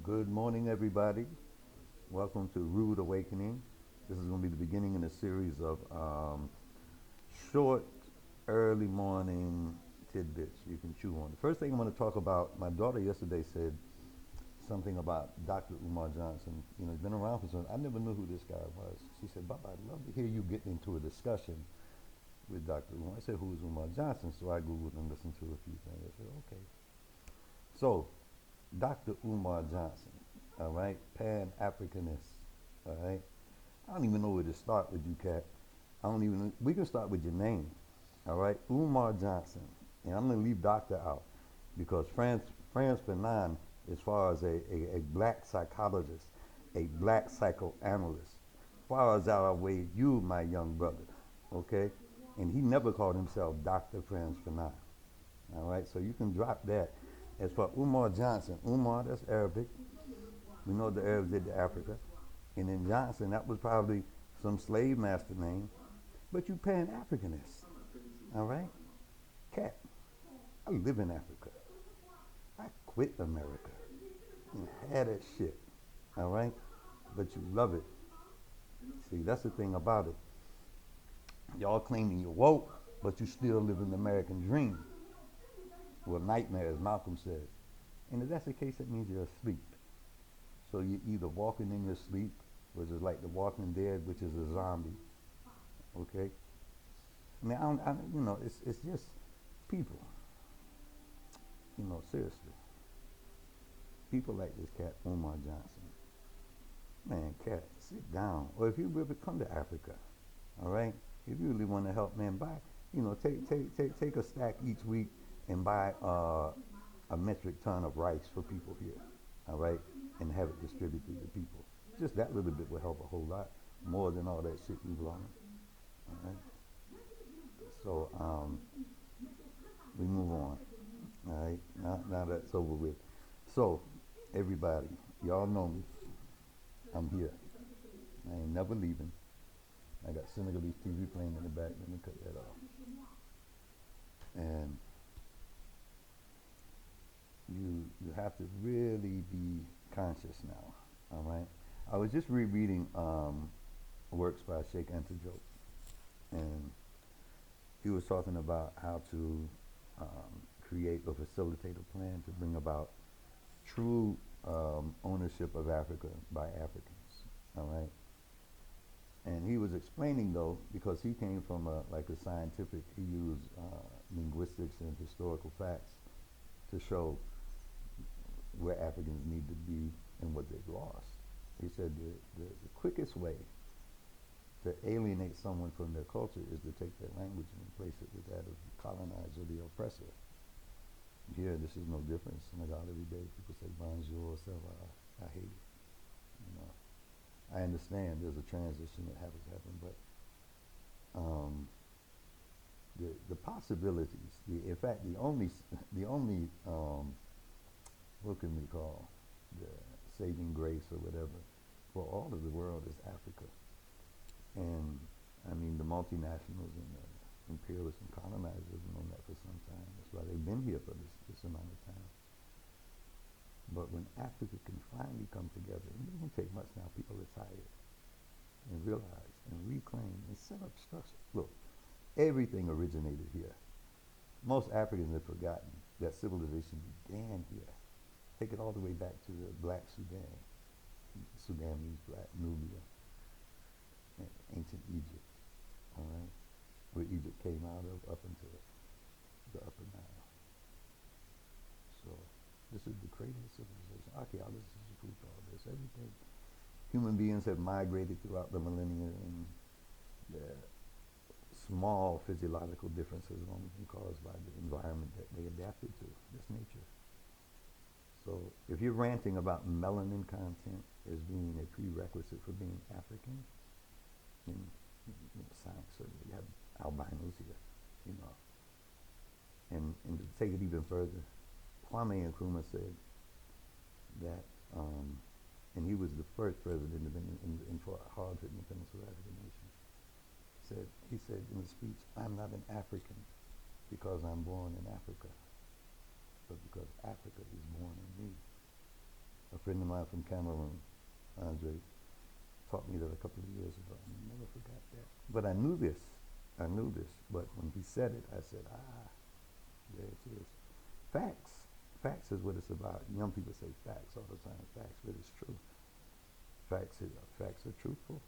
Good morning, everybody. Welcome to Rude Awakening. This is going to be the beginning in a series of short, early morning tidbits you can chew on. The first thing I'm going to talk about, my daughter yesterday said something about Dr. Umar Johnson. You know, he's been around for some. I never knew who this guy was. She said, "Baba, I'd love to hear you get into a discussion with Dr. Umar." I said, "Who is Umar Johnson?" So I Googled and listened to a few things. I said, "Okay." So, Dr. Umar Johnson, all right, Pan Africanist, all right. I don't even know where to start with you, Cat. I don't even. We can start with your name, all right, Umar Johnson, and I'm gonna leave doctor out because Franz Fanon, as far as a black psychologist, a black psychoanalyst, far as out outweigh you, my young brother, okay, and he never called himself Dr. Franz Fanon, all right, so you can drop that. As for Umar Johnson, Umar, that's Arabic. We know the Arabs did to Africa. And then Johnson, that was probably some slave master name. But you Pan Africanist, all right? Cat, I live in Africa. I quit America and had that shit, all right? But you love it. See, that's the thing about it. Y'all claiming you're woke, but you still live in the American dream. Well, nightmare, as Malcolm said. And if that's the case, that means you're asleep. So you're either walking in your sleep, which is like the Walking Dead, which is a zombie. Okay. I mean, it's just people. You know, seriously, people like this cat, Umar Johnson. Man, cat, sit down. Or if you ever come to Africa, all right. If you really want to help, man, buy. You know, take a stack each week and buy a metric ton of rice for people here, all right, and have it distributed to the people. Just that little bit will help a whole lot more than all that shit you blowing. All right. So we move on. All right. Now that's over with. So everybody, y'all know me. I'm here. I ain't never leaving. I got Senegalese TV playing in the back. Let me cut that off. And you have to really be conscious now. All right. I was just rereading works by Sheikh Anta Diop, and he was talking about how to create or facilitate a plan to bring about true ownership of Africa by Africans. All right. And he was explaining though, because he came from like a scientific, he used linguistics and historical facts to show where Africans need to be and what they've lost. He said the quickest way to alienate someone from their culture is to take their language and replace it with that of the colonizer, the oppressor. Here, this is no different. Senegal, every day people say bonjour, ça va. I hate it. You know, I understand there's a transition that has to happen, but the possibilities, in fact, the only what can we call the saving grace or whatever for all of the world is Africa. And I mean, the multinationals and the imperialists and colonizers have known that for some time. That's why they've been here for this amount of time. But when Africa can finally come together, and it doesn't take much now, people are tired, and realize and reclaim and set up structure. Look, everything originated here. Most Africans have forgotten that civilization began here. Take it all the way back to the Black Sudan. Sudanese, Black Nubia, and ancient Egypt, all right, where Egypt came out of up into the Upper Nile. So this is the cradle of civilization. Archaeologists have proved all this. Everything. Human beings have migrated throughout the millennia, and the small physiological differences have only been caused by the environment that they adapted to. That's nature. So if you're ranting about melanin content as being a prerequisite for being African, in science, so you have albinos here, you know. And to take it even further, Kwame Nkrumah said that, and he was the first president in fought hard for independence of African nations. He said in the speech, "I'm not an African because I'm born in Africa, but because Africa is born in me." A friend of mine from Cameroon, Andre, taught me that a couple of years ago. I never forgot that. But I knew this. I knew this. But when he said it, I said, there it is. Facts. Facts is what it's about. Young people say facts all the time. Facts, but it's true. Facts are truthful,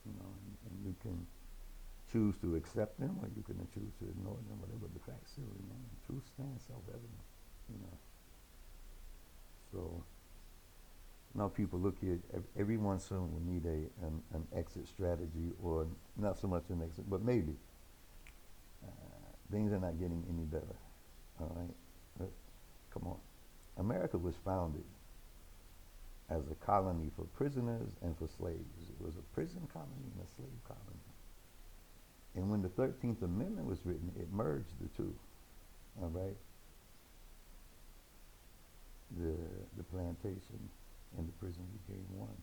and you can choose to accept them or you can choose to ignore them, whatever. The facts still remain. Truth stands self-evident, you know. So now people look here. Everyone soon will need an exit strategy, or not so much an exit, but maybe things are not getting any better. All right, come on. America was founded as a colony for prisoners and for slaves. It was a prison colony and a slave colony. And when the 13th Amendment was written, it merged the two. All right, the plantation and the prison became one.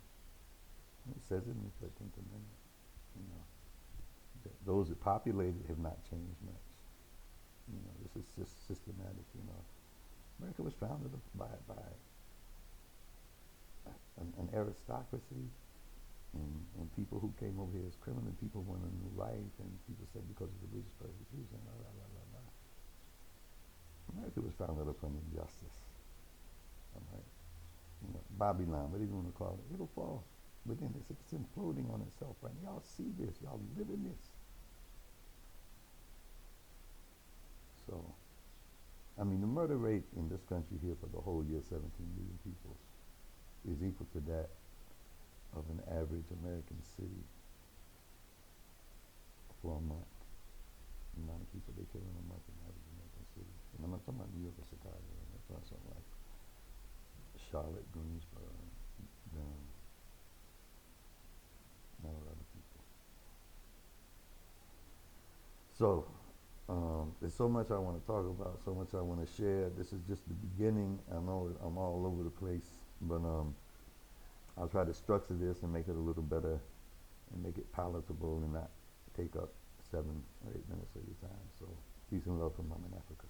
And it says it in the 13th Amendment. You know, those that populated have not changed much. This is just systematic. America was founded by an aristocracy and people who came over here as criminal. People wanted a new life, and people said because of religious persecution, blah, blah, blah, blah, blah. America was founded upon injustice. All right, Babylon, whatever you want to call it, it'll fall within this. It's imploding on itself right now. Y'all see this. Y'all live in this. So, the murder rate in this country here for the whole year, 17 million people, is equal to that of an average American city for a month. The amount of people they kill in a month in an average American city. And I'm not talking about New York or Chicago. I'm talking about something like Charlotte, Greensboro, Durham. Not a lot of people. So, there's so much I want to talk about, so much I want to share. This is just the beginning. I know I'm all over the place, but I'll try to structure this and make it a little better and make it palatable and not take up 7 or 8 minutes of your time. So peace and love from Mama in Africa.